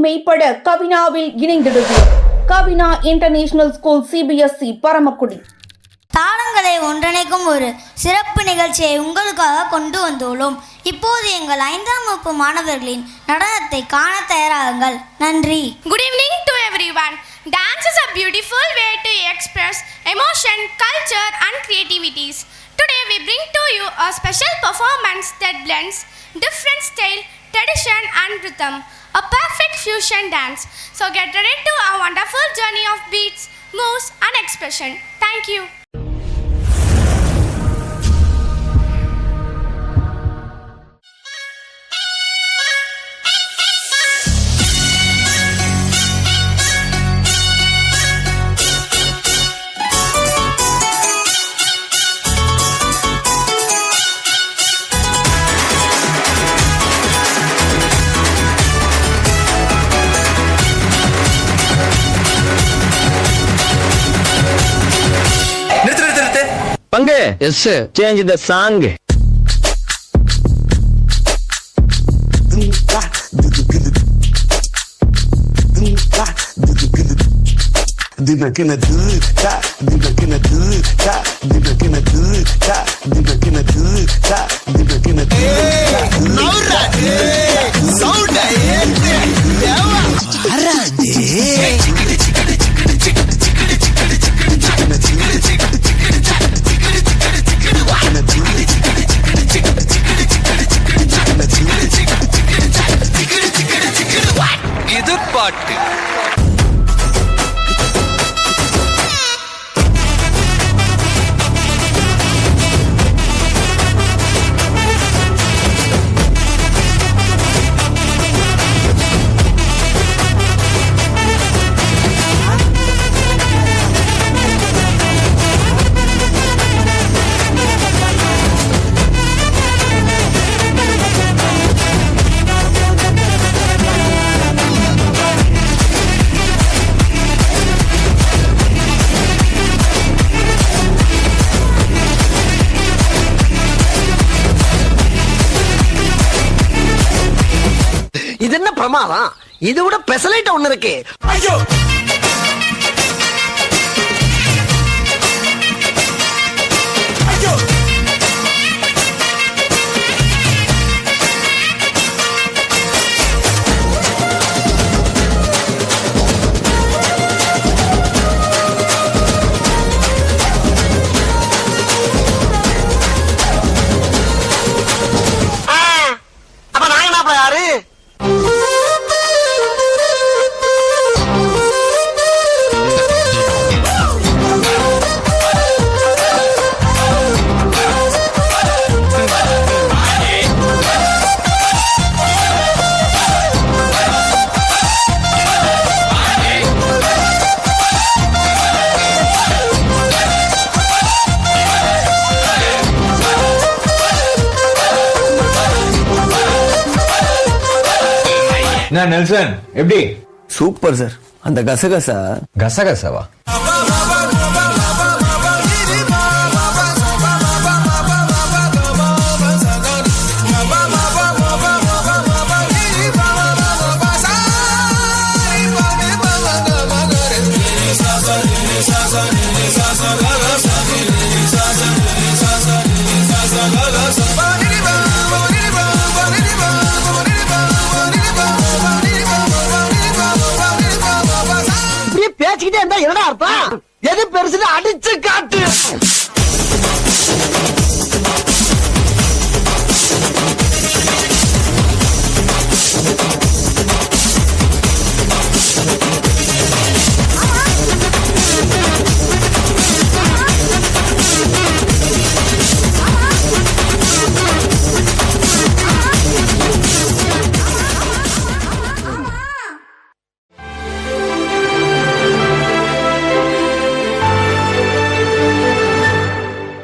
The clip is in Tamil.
மெய்ப்பட கவினாவில் இணைந்திடுது. கவினா இன்டர்நேஷனல் ஸ்கூல் CBSE பரமக்குடி. தாளங்களை ஒன்றிணைக்கும் ஒரு சிறப்பு நிகழ்ச்சியை உங்களுக்காக கொண்டு வந்துள்ளோம். இப்போது எங்கள் 5ஆம் வகுப்பு மாணவர்களின் நடனத்தை காண தயாராகுங்கள். நன்றி. Good evening to everyone. Dance is a beautiful way to express emotion, culture and creativities. Today we bring to you a special performance that blends different style, tradition and rhythm. A perfect fusion dance. So get ready to a wonderful journey of beats, moves and expression. Thank you. Pange, yes sir. Change the song. இது பாட்டு இது என்ன பிரமாதம்? இது விட பெசலைட் ஒண்ணு இருக்கு. ஐயோ அப்ப நாங்க என்ன யாரு? என்ன நெல்சன் எப்படி? Super sir. அந்த கசகசா கசகசவா? பேச்சுக்கிட்டே இருந்தா என்னடா அர்த்தம்? எது பெருசுன்னு அடிச்சு காட்டு.